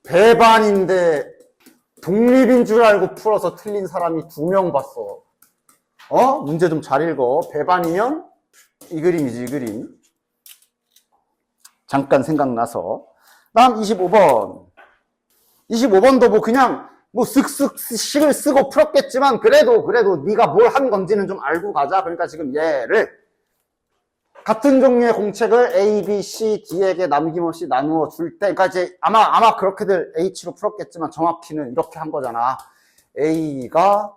배반인데 독립인 줄 알고 풀어서 틀린 사람이 2명 봤어. 문제 좀 잘 읽어. 배반이면 이 그림이지, 이 그림. 잠깐 생각나서. 다음 25번. 25번도 뭐 그냥 뭐 쓱쓱 식을 쓰고 풀었겠지만 그래도 네가 뭘 한 건지는 좀 알고 가자. 그러니까 지금 얘를 같은 종류의 공책을 A, B, C, D에게 남김없이 나누어 줄 때, 그러니까 이제 아마 그렇게들 H로 풀었겠지만 정확히는 이렇게 한 거잖아. A가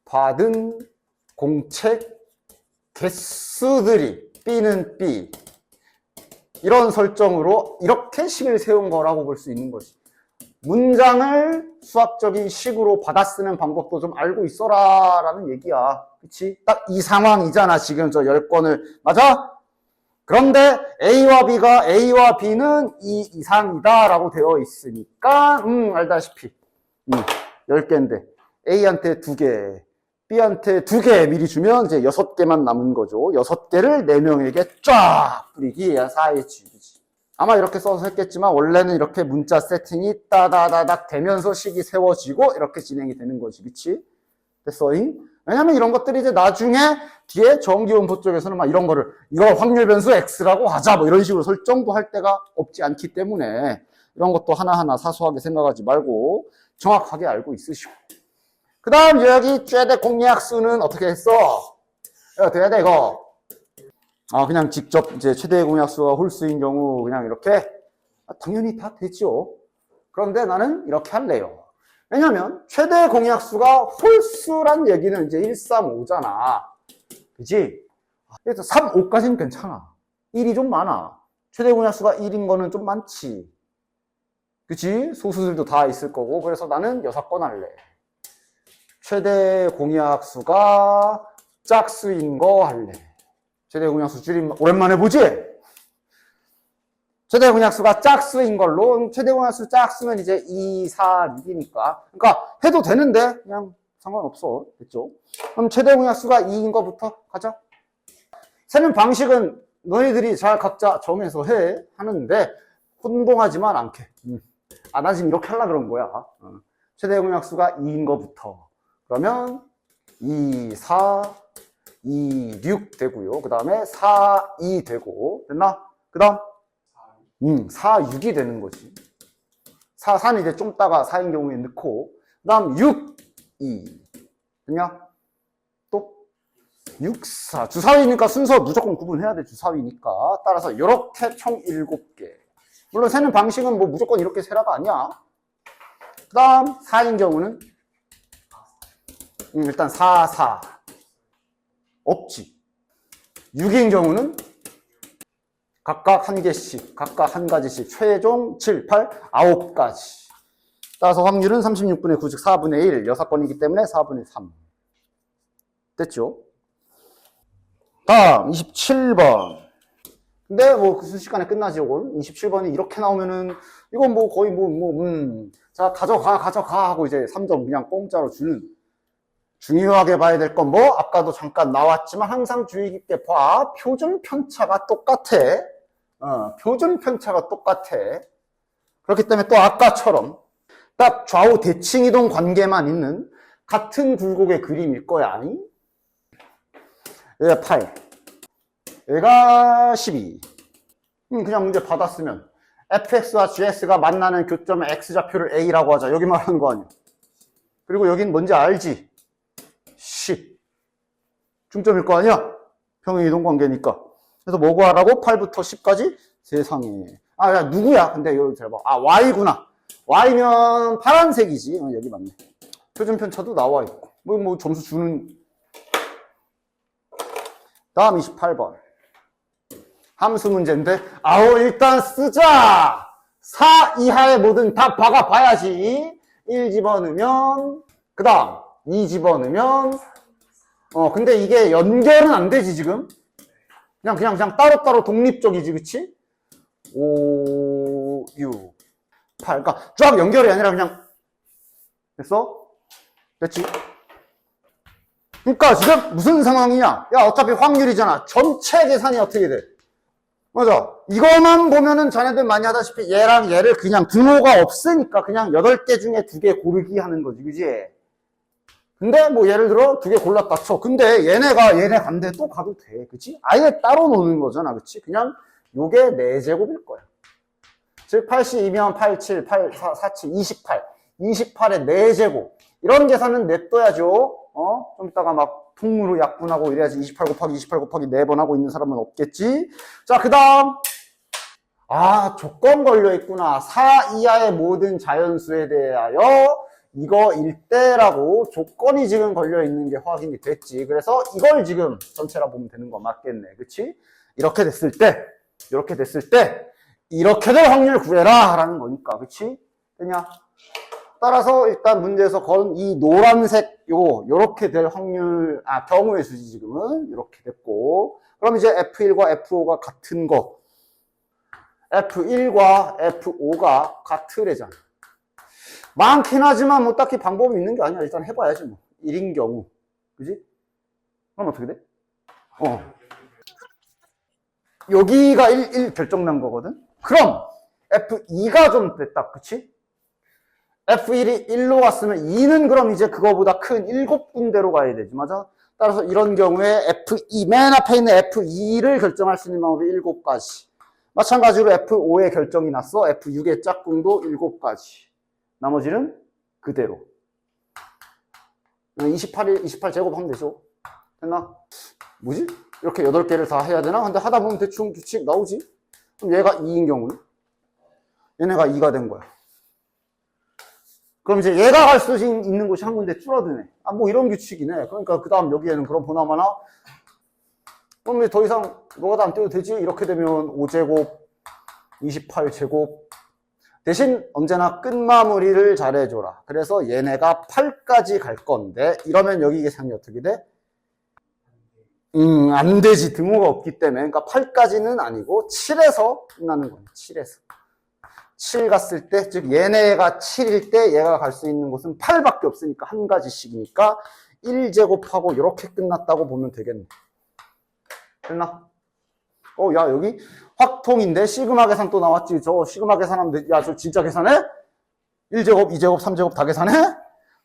받은 공책 개수들이 B는 B. 이런 설정으로 이렇게 식을 세운 거라고 볼 수 있는 거지. 문장을 수학적인 식으로 받아 쓰는 방법도 좀 알고 있어라 라는 얘기야. 그치? 딱 이 상황이잖아. 지금 저 10권을. 맞아? 그런데 A와 B는 이 이상이다 라고 되어 있으니까 알다시피 10개인데 A한테 2개, B한테 2개 미리 주면 이제 6개만 남은 거죠. 6개를 4명에게 쫙 뿌리기 4의 지우기지. 아마 이렇게 써서 했겠지만 원래는 이렇게 문자 세팅이 따다다닥 되면서 식이 세워지고 이렇게 진행이 되는 거지. 그치? 됐어잉? 왜냐면 이런 것들이 이제 나중에 뒤에 정기원포 쪽에서는 막 이런 거를 이거 확률 변수 X라고 하자 뭐 이런 식으로 설정도 할 때가 없지 않기 때문에 이런 것도 하나하나 사소하게 생각하지 말고 정확하게 알고 있으시고. 그 다음 여기 최대 공약수는 어떻게 했어? 이거 돼야 돼 이거. 그냥 직접 이제 최대 공약수가 홀수인 경우 그냥 이렇게 당연히 다 되죠. 그런데 나는 이렇게 할래요. 왜냐면 최대 공약수가 홀수란 얘기는 이제 1, 3, 5잖아. 그치? 그래서 3, 5까지는 괜찮아. 1이 좀 많아. 최대 공약수가 1인 거는 좀 많지. 그치? 소수들도 다 있을 거고. 그래서 나는 6건 할래. 최대 공약수가 짝수인 거 할래. 최대 공약수 줄임 오랜만에 보지? 최대 공약수가 짝수인 걸로, 최대 공약수 짝수면 이제 2, 4, 6이니까. 그러니까 해도 되는데 그냥 상관없어. 됐죠? 그럼 최대 공약수가 2인 거부터 가자. 세는 방식은 너희들이 잘 각자 정해서 해 하는데 혼동하지만 않게. 나 지금 이렇게 하려고 그런 거야. 최대 공약수가 2인 거부터. 그러면 2, 4, 2, 6 되고요. 그 다음에 4, 2 되고. 됐나? 그 다음 4, 6이 되는 거지. 4는 이제 좀 따가 4인 경우에 넣고, 그 다음 6, 2. 됐냐? 또 6, 4. 주사위니까 순서 무조건 구분해야 돼. 주사위니까. 따라서 이렇게 총 7개. 물론 세는 방식은 뭐 무조건 이렇게 세라가 아니야. 그 다음 4인 경우는 일단 4, 4. 없지. 6인 경우는 각각 한 개씩, 각각 한 가지씩, 최종 7, 8, 9가지. 따라서 확률은 36분의 9, 즉 4분의 1, 6건이기 때문에 4분의 3. 됐죠? 다음, 27번. 근데 뭐 그 순식간에 끝나지, 이건. 27번이 이렇게 나오면은, 이건 뭐 거의 자, 가져가 하고 이제 3점 그냥 공짜로 주는. 중요하게 봐야 될 건 뭐? 아까도 잠깐 나왔지만 항상 주의 깊게 봐. 표준 편차가 똑같아. 표준 편차가 똑같아. 그렇기 때문에 또 아까처럼 딱 좌우 대칭이동 관계만 있는 같은 굴곡의 그림일 거야. 얘가 8. 얘가 12. 그냥 문제 받았으면 fx와 gx가 만나는 교점의 x좌표를 a라고 하자. 여기 말하는 거 아니야. 그리고 여긴 뭔지 알지? 10. 중점일 거 아니야? 평행이동 관계니까. 그래서 뭐 구하라고? 8부터 10까지? 세상에. 야, 누구야? 근데 여기 잘 봐. Y구나. Y면 파란색이지. 여기 맞네. 표준 편차도 나와 있고. 뭐 점수 주는. 다음 28번. 함수 문제인데, 일단 쓰자! 4 이하의 모든 답 박아봐야지. 1 집어넣으면, 그 다음, 2 집어넣으면, 근데 이게 연결은 안 되지, 지금? 그냥 따로따로 독립적이지, 그치? 5, 6, 8. 그러니까 쫙 연결이 아니라 그냥, 됐어? 됐지? 그러니까 지금 무슨 상황이냐? 야, 어차피 확률이잖아. 전체 계산이 어떻게 돼? 맞아. 이거만 보면은 자네들 많이 하다시피 얘랑 얘를 그냥 등호가 없으니까 그냥 8개 중에 2개 고르기 하는 거지, 그지? 근데 뭐 예를 들어 2개 골랐다 쳐. 근데 얘네 간데 또 가도 돼, 그치? 아예 따로 노는 거잖아, 그치? 그냥 요게 4제곱일 거야. 즉 82면 87, 47, 28. 28의 4제곱. 이런 계산은 냅둬야죠. 좀 이따가 막 통으로 약분하고 이래야지 28 곱하기 28 곱하기 4번 하고 있는 사람은 없겠지. 자, 그 다음. 조건 걸려있구나. 4 이하의 모든 자연수에 대하여 이거 일대라고 조건이 지금 걸려있는 게 확인이 됐지. 그래서 이걸 지금 전체라 보면 되는 거 맞겠네. 그치? 이렇게 됐을 때, 이렇게 될 확률 구해라. 라는 거니까. 그치? 되냐? 따라서 일단 문제에서 건 이 노란색 요렇게 될 확률, 경우의 수지 지금은 이렇게 됐고. 그럼 이제 F1과 F5가 같은 거. F1과 F5가 같으래잖아. 많긴 하지만 뭐 딱히 방법이 있는 게 아니야. 일단 해봐야지 뭐. 1인 경우. 그지? 그럼 어떻게 돼? 여기가 1 결정난 거거든? 그럼 F2가 좀 됐다. 그치? F1이 1로 갔으면 2는 그럼 이제 그거보다 큰 7군데로 가야 되지. 맞아? 따라서 이런 경우에 F2, 맨 앞에 있는 F2를 결정할 수 있는 방법이 7가지. 마찬가지로 F5의 결정이 났어. F6의 짝꿍도 7가지. 나머지는 그대로. 28 제곱하면 되죠. 됐나? 뭐지? 이렇게 8개를 다 해야 되나? 근데 하다 보면 대충 규칙 나오지? 그럼 얘가 2인 경우는? 얘네가 2가 된 거야. 그럼 이제 얘가 갈 수 있는 곳이 한 군데 줄어드네. 뭐 이런 규칙이네. 그러니까 그 다음 여기에는 그럼 보나마나 그럼 더 이상 뭐가 안 떼도 되지? 이렇게 되면 5제곱, 28제곱. 대신 언제나 끝마무리를 잘해줘라. 그래서 얘네가 8까지 갈 건데 이러면 여기 계산이 어떻게 돼? 안 되지. 등호가 없기 때문에. 그러니까 8까지는 아니고 7에서 끝나는 거야. 7에서. 7 갔을 때, 즉 얘네가 7일 때 얘가 갈 수 있는 곳은 8밖에 없으니까 한 가지씩이니까 1제곱하고 이렇게 끝났다고 보면 되겠네. 됐나? 야, 여기 확통인데 시그마 계산 또 나왔지. 저 시그마 계산하면 돼. 야, 저 진짜 계산해? 1제곱, 2제곱, 3제곱 다 계산해?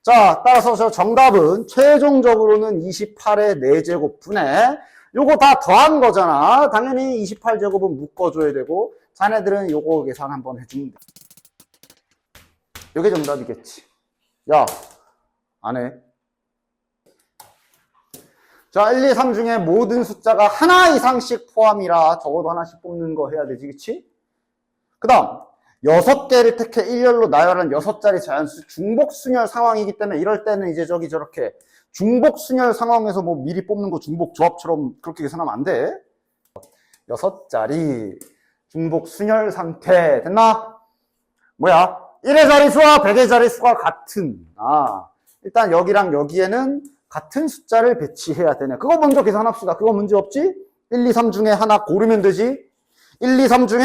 자, 따라서 저 정답은 최종적으로는 28의 4제곱 분의 요거 다 더한 거잖아. 당연히 28제곱은 묶어줘야 되고 자네들은 요거 계산 한번 해주면 돼. 요게 정답이겠지. 야, 안 해. 자, 1, 2, 3 중에 모든 숫자가 하나 이상씩 포함이라 적어도 하나씩 뽑는 거 해야 되지, 그치? 그 다음 6개를 택해 일렬로 나열한 6자리 자연수 중복순열 상황이기 때문에 이럴 때는 이제 저렇게 중복순열 상황에서 뭐 미리 뽑는 거 중복조합처럼 그렇게 계산하면 안 돼. 6자리 중복순열 상태 됐나? 뭐야? 1의 자리수와 100의 자리수가 같은 일단 여기랑 여기에는 같은 숫자를 배치해야 되네. 그거 먼저 계산합시다. 그거 문제 없지? 1, 2, 3 중에 하나 고르면 되지. 1, 2, 3 중에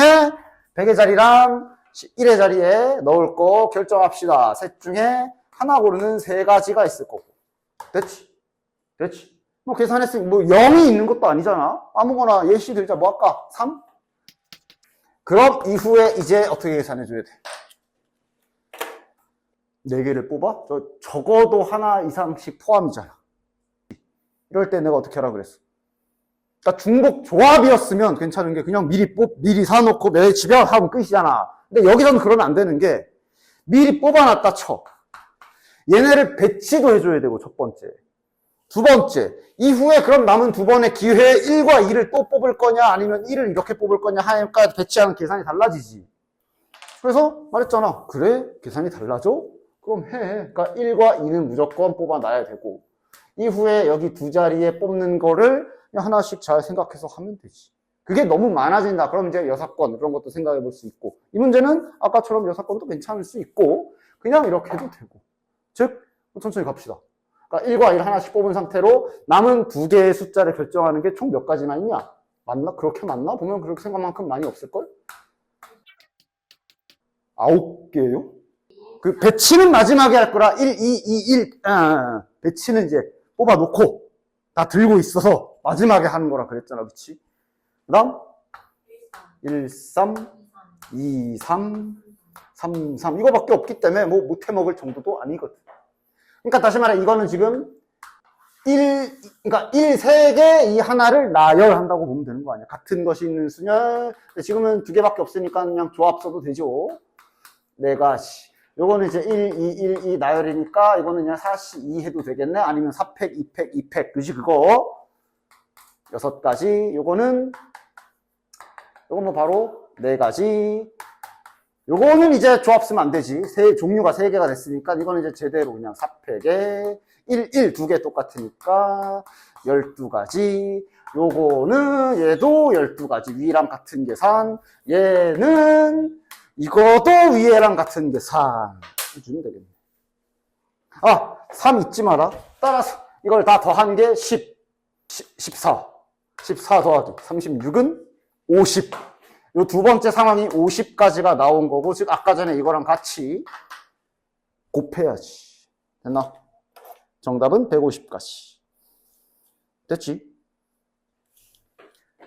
100의 자리랑 1의 자리에 넣을 거 결정합시다. 셋 중에 하나 고르는 3가지가 있을 거고. 됐지? 뭐 계산했으니 뭐 0이 있는 것도 아니잖아. 아무거나 예시 들자. 뭐 할까? 3? 그럼 이후에 이제 어떻게 계산해줘야 돼? 4개를 뽑아? 적어도 하나 이상씩 포함이잖아. 이럴 때 내가 어떻게 하라 그랬어? 그러니까 중복 조합이었으면 괜찮은 게 그냥 미리 사놓고 내 집에 하면 끝이잖아. 근데 여기서는 그러면 안 되는 게 미리 뽑아놨다 쳐. 얘네를 배치도 해줘야 되고 첫 번째. 두 번째, 이후에 그럼 남은 2번의 기회에 1과 2를 또 뽑을 거냐 아니면 1을 이렇게 뽑을 거냐 하니까 배치하는 계산이 달라지지. 그래서 말했잖아. 그래? 계산이 달라져? 그럼 해. 그러니까 1과 2는 무조건 뽑아놔야 되고 이후에 여기 2자리에 뽑는 거를 그냥 하나씩 잘 생각해서 하면 되지. 그게 너무 많아진다. 그럼 이제 6건 그런 것도 생각해 볼 수 있고 이 문제는 아까처럼 6건도 괜찮을 수 있고 그냥 이렇게 해도 되고 즉 천천히 갑시다. 그러니까 1과 1 하나씩 뽑은 상태로 남은 2개의 숫자를 결정하는 게 총 몇 가지나 있냐? 맞나? 그렇게 맞나? 보면 그렇게 생각만큼 많이 없을걸? 9개요? 그 배치는 마지막에 할 거라 1, 2, 2, 1 배치는 이제 뽑아놓고 다 들고 있어서 마지막에 하는 거라 그랬잖아. 그치? 그 다음 1, 3, 2, 3, 3, 3. 이거밖에 없기 때문에 뭐 못해 먹을 정도도 아니거든. 그러니까 다시 말해 이거는 지금 1, 3개 이 하나를 나열한다고 보면 되는 거 아니야. 같은 것이 있는 순열. 지금은 2개밖에 없으니까 그냥 조합 써도 되죠. 4가지. 요거는 이제 1, 2, 1, 2 나열이니까 이거는 그냥 4시 2 해도 되겠네. 아니면 4팩, 2팩, 2팩. 그지 그거. 6가지. 요거는 뭐 바로 4가지. 요거는 이제 조합 쓰면 안 되지. 종류가 3개가 됐으니까 이거는 이제 제대로 그냥 4팩에 1, 2개 똑같으니까 12가지. 요거는 얘도 12가지. 위랑 같은 계산. 얘는 이것도 위에랑 같은 계산 해주면 되겠네. 3 잊지 마라. 따라서 이걸 다 더한 게 10, 14. 14 더하기 36은 50. 요 두 번째 상황이 50까지가 나온 거고, 즉 아까 전에 이거랑 같이 곱해야지. 됐나? 정답은 150까지. 됐지?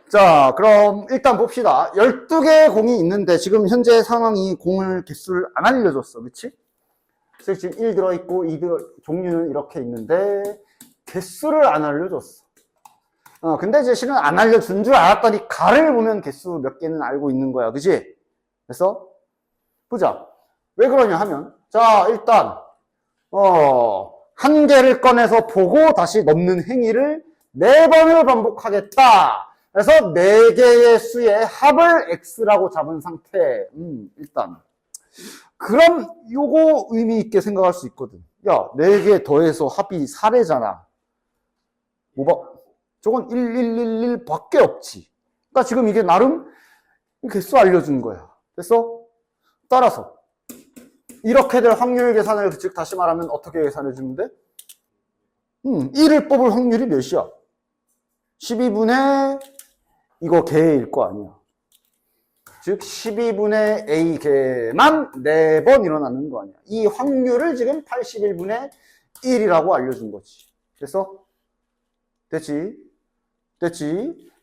자, 그럼 일단 봅시다. 12개의 공이 있는데 지금 현재 상황이 공을 개수를 안 알려줬어. 그치? 그래서 지금 1 들어있고 2 종류는 이렇게 있는데 개수를 안 알려줬어. 근데 이제 실은 안 알려준 줄 알았더니 가를 보면 개수 몇 개는 알고 있는 거야. 그치? 그래서 보자. 왜 그러냐 하면 자, 일단 한 개를 꺼내서 보고 다시 넘는 행위를 4번을 반복하겠다. 그래서 4개의 수의 합을 x라고 잡은 상태. 일단 그럼 요거 의미 있게 생각할 수 있거든. 야, 4개 더해서 합이 4래잖아. 뭐 봐? 저건 1111 밖에 없지. 그러니까 지금 이게 나름 개수 알려준 거야. 됐어? 따라서 이렇게 될 확률 계산을 즉 다시 말하면 어떻게 계산해 주면 돼? 1을 뽑을 확률이 몇이야? 12분의 이거 개일 거 아니야. 즉 12분의 A개만 4번 일어나는 거 아니야. 이 확률을 지금 81분의 1이라고 알려준 거지. 됐어? 됐지?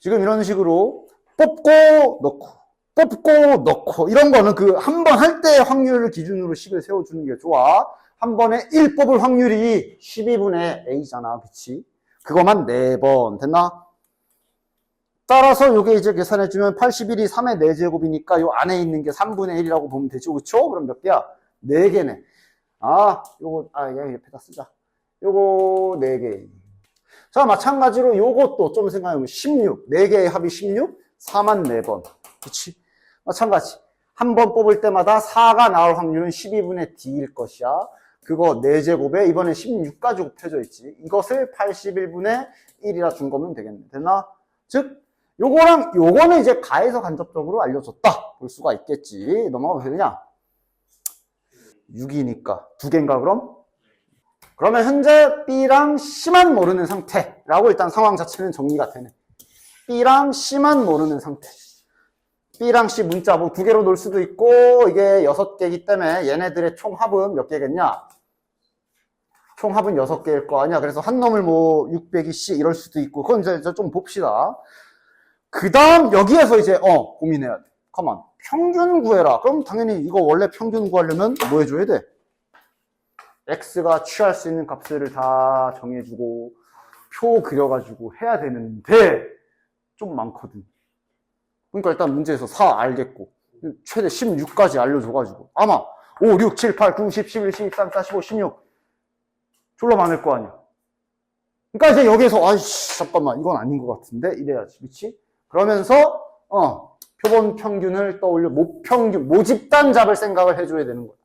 지금 이런 식으로 뽑고 넣고 이런 거는 그 한 번 할 때의 확률을 기준으로 식을 세워주는 게 좋아. 한 번에 1 뽑을 확률이 12분의 A잖아. 그치? 그거만 4번. 됐나? 따라서 요게 이제 계산해주면 81이 3의 4제곱이니까 요 안에 있는 게 3분의 1이라고 보면 되죠. 그쵸? 그럼 몇 개야? 4개네. 요거, 옆에다 쓰자. 요거 4개. 자, 마찬가지로 요것도 좀 생각해보면 16. 4개의 합이 16? 4만 4번. 그치? 마찬가지. 한 번 뽑을 때마다 4가 나올 확률은 12분의 D일 것이야. 그거 4제곱에 이번엔 16까지 곱해져 있지. 이것을 81분의 1이라 준 거면 되겠네. 됐나? 즉, 요거랑 요거는 이제 가에서 간접적으로 알려줬다. 볼 수가 있겠지. 넘어가면 되느냐? 6이니까. 2개인가 그럼? 그러면 현재 B랑 C만 모르는 상태라고 일단 상황 자체는 정리가 되네. B랑 C만 모르는 상태. B랑 C 문자 뭐 2개로 놓을 수도 있고 이게 6개이기 때문에 얘네들의 총합은 몇 개겠냐? 총합은 6개일 거 아니야. 그래서 한 놈을 뭐 600이 C 이럴 수도 있고 그건 이제 좀 봅시다. 그 다음 여기에서 이제 고민해야 돼. 가만. 평균 구해라. 그럼 당연히 이거 원래 평균 구하려면 뭐 해줘야 돼? X가 취할 수 있는 값을 다 정해주고 표 그려가지고 해야 되는데 좀 많거든. 그러니까 일단 문제에서 4 알겠고 최대 16까지 알려줘가지고 아마 5, 6, 7, 8, 9, 10, 11, 12, 13, 14, 15, 16 졸라 많을 거 아니야. 그러니까 이제 여기에서 아이씨 잠깐만 이건 아닌 것 같은데 이래야지. 그치? 그러면서 표본 평균을 떠올려 모평균 모집단 잡을 생각을 해줘야 되는 거야.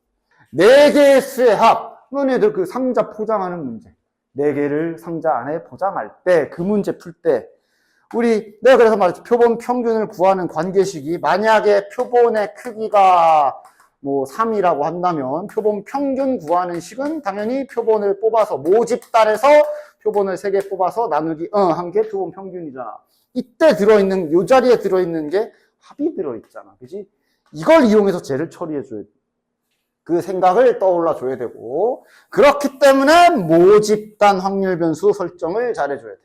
4개의 수의 합. 너네들 그 상자 포장하는 문제. 4개를 상자 안에 포장할 때, 그 문제 풀 때, 내가 그래서 말했지. 표본 평균을 구하는 관계식이, 만약에 표본의 크기가 뭐 3이라고 한다면, 표본 평균 구하는 식은 당연히 표본을 뽑아서, 모집단에서 표본을 3개 뽑아서 나누기, 한 게 표본 평균이잖아. 이때 들어있는, 요 자리에 들어있는 게 합이 들어있잖아. 그지? 이걸 이용해서 쟤를 처리해줘야 돼. 그 생각을 떠올라 줘야 되고 그렇기 때문에 모집단 확률 변수 설정을 잘해줘야 돼.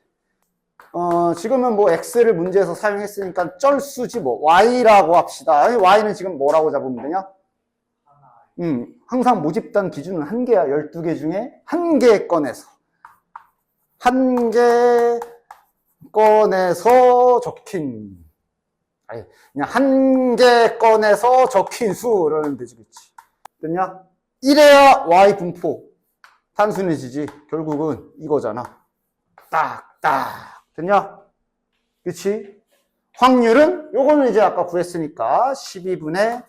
지금은 뭐 x를 문제에서 사용했으니까 쩔수지 뭐. y라고 합시다. 아니, y는 지금 뭐라고 잡으면 되냐? 항상 모집단 기준은 한 개야. 12개 중에 한 개 꺼내서. 한 개 꺼내서 적힌. 아니, 그냥 한 개 꺼내서 적힌 수라는 되지, 그치? 됐냐? 이래야 y 분포. 단순해지지. 결국은 이거잖아. 딱. 됐냐? 그치? 확률은, 요거는 이제 아까 구했으니까 12분의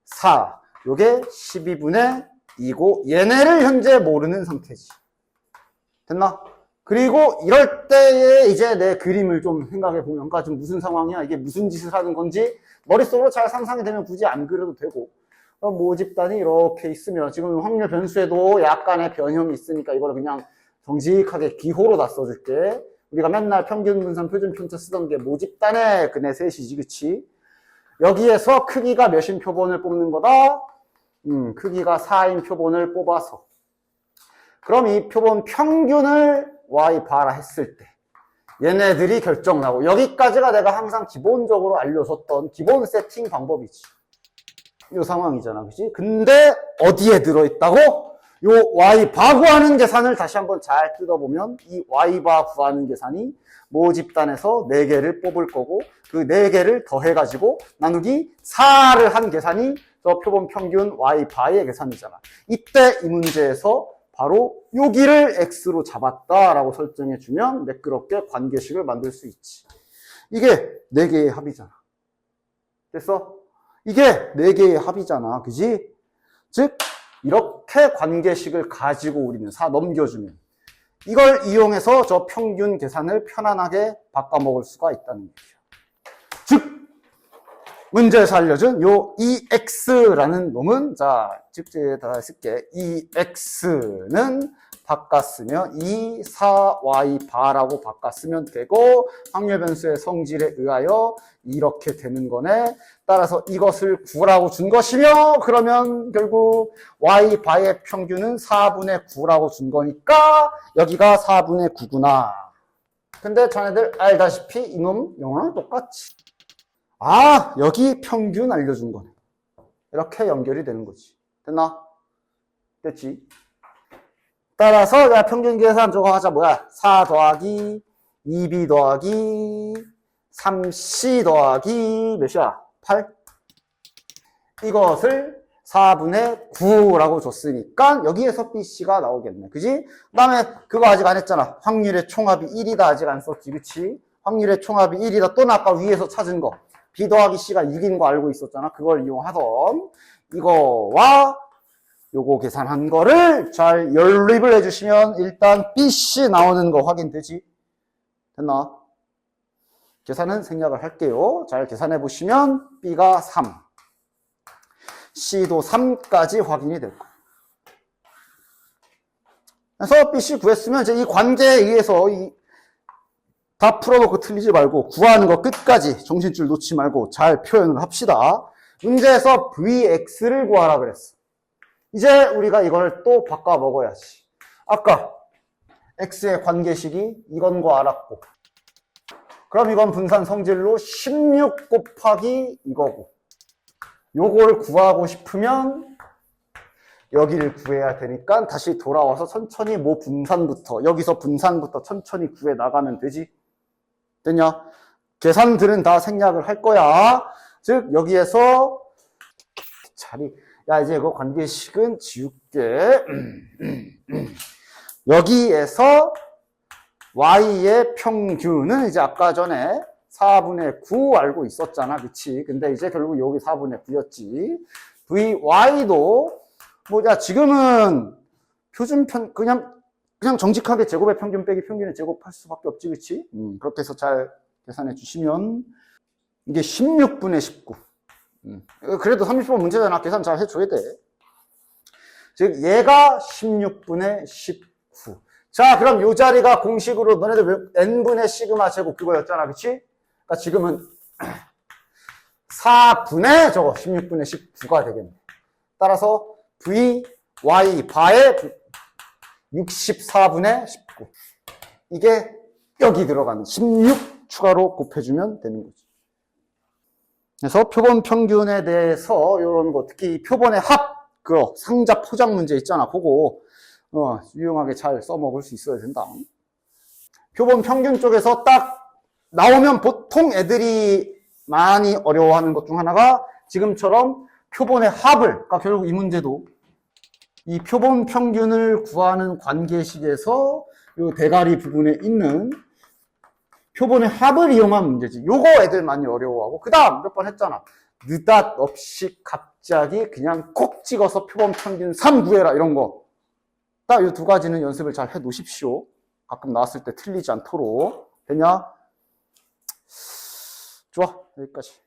4. 요게 12분의 2고, 얘네를 현재 모르는 상태지. 됐나? 그리고 이럴 때에 이제 내 그림을 좀 생각해 보면, 그러니까 지금 무슨 상황이야? 이게 무슨 짓을 하는 건지 머릿속으로 잘 상상이 되면 굳이 안 그려도 되고, 모집단이 이렇게 있으면 지금 확률 변수에도 약간의 변형이 있으니까 이거를 그냥 정직하게 기호로 다 써줄게. 우리가 맨날 평균 분산 표준 편차 쓰던 게 모집단의 근의 셋이지, 그치? 여기에서 크기가 몇인 표본을 뽑는 거다? 크기가 4인 표본을 뽑아서. 그럼 이 표본 평균을 y 바라 했을 때 얘네들이 결정나고, 여기까지가 내가 항상 기본적으로 알려줬던 기본 세팅 방법이지. 이 상황이잖아, 그치? 근데 어디에 들어있다고? 요 y바 구하는 계산을 다시 한번 잘 뜯어보면 이 y바 구하는 계산이 모집단에서 4개를 뽑을 거고, 그 4개를 더해가지고 나누기 4를 한 계산이 저 표본 평균 y바의 계산이잖아. 이때 이 문제에서 바로 여기를 x로 잡았다라고 설정해주면 매끄럽게 관계식을 만들 수 있지. 이게 4개의 합이잖아. 됐어? 이게 4개의 합이잖아. 그지? 즉 이렇게 관계식을 가지고 우리는 4 넘겨주면 이걸 이용해서 저 평균 계산을 편안하게 바꿔먹을 수가 있다는 얘기죠. 즉 문제에서 알려준 요 EX라는 놈은, 자, 직제에다 쓸게. EX는 바꿨으면 2, 4, Y 바라고 바꿨으면 되고, 확률 변수의 성질에 의하여 이렇게 되는 거네. 따라서 이것을 9라고 준 것이며, 그러면 결국 Y 바의 평균은 4분의 9라고 준 거니까, 여기가 4분의 9구나. 근데 자네들 알다시피 이놈 영어랑 똑같지. 아, 여기 평균 알려준 거네. 이렇게 연결이 되는 거지. 됐나? 됐지? 따라서, 야, 평균 계산 저거 하자. 뭐야? 4 더하기 2b 더하기 3c 더하기 몇이야? 8? 이것을 4분의 9라고 줬으니까 여기에서 bc가 나오겠네. 그지? 그 다음에 그거 아직 안 했잖아. 확률의 총합이 1이다 아직 안 썼지. 그치? 확률의 총합이 1이다. 또는 아까 위에서 찾은 거. b 더하기 c가 6인 거 알고 있었잖아. 그걸 이용하던 이거와 요거 계산한 거를 잘 연립을 해주시면 일단 bc 나오는 거 확인되지? 됐나? 계산은 생략을 할게요. 잘 계산해 보시면 b가 3, c도 3까지 확인이 될 거예요. 그래서 bc 구했으면 이제 이 관계에 의해서 다 풀어놓고 틀리지 말고 구하는 거 끝까지 정신줄 놓지 말고 잘 표현을 합시다. 문제에서 vx를 구하라 그랬어. 이제 우리가 이걸 또 바꿔 먹어야지. 아까 x의 관계식이 이건 거 알았고, 그럼 이건 분산 성질로 16 곱하기 이거고, 요걸 구하고 싶으면 여기를 구해야 되니까 다시 돌아와서 천천히 뭐 분산부터, 여기서 분산부터 천천히 구해 나가면 되지. 됐냐? 계산들은 다 생략을 할 거야. 즉 여기에서 야, 이제 이거 관계식은 지울게. 여기에서 y의 평균은 이제 아까 전에 4분의 9 알고 있었잖아. 그치? 근데 이제 결국 여기 4분의 9였지. vy도, 야, 지금은 그냥 정직하게 제곱의 평균 빼기 평균의 제곱할 수밖에 없지. 그치? 그렇게 해서 잘 계산해 주시면 이게 16분의 19. 그래도 30번 문제잖아. 계산 잘 해줘야 돼. 즉 얘가 16분의 19. 자, 그럼 요 자리가 공식으로 너네들 n분의 시그마 제곱 그거였잖아. 그치? 그러니까 지금은 4분의 저거 16분의 19가 되겠네. 따라서 y 바의 64분의 19. 이게 여기 들어가는 16 추가로 곱해주면 되는 거지. 그래서 표본 평균에 대해서 이런 거, 특히 표본의 합, 그 상자 포장 문제 있잖아. 그거 유용하게 잘 써먹을 수 있어야 된다. 표본 평균 쪽에서 딱 나오면 보통 애들이 많이 어려워하는 것 중 하나가 지금처럼 표본의 합을, 그러니까 결국 이 문제도 이 표본 평균을 구하는 관계식에서 이 대가리 부분에 있는 표본의 합을 이용한 문제지. 요거 애들 많이 어려워하고, 그 다음 몇 번 했잖아. 느닷없이 갑자기 그냥 콕 찍어서 표본 평균 3 구해라, 이런 거. 딱 이 두 가지는 연습을 잘 해 놓으십시오. 가끔 나왔을 때 틀리지 않도록. 됐냐? 좋아, 여기까지.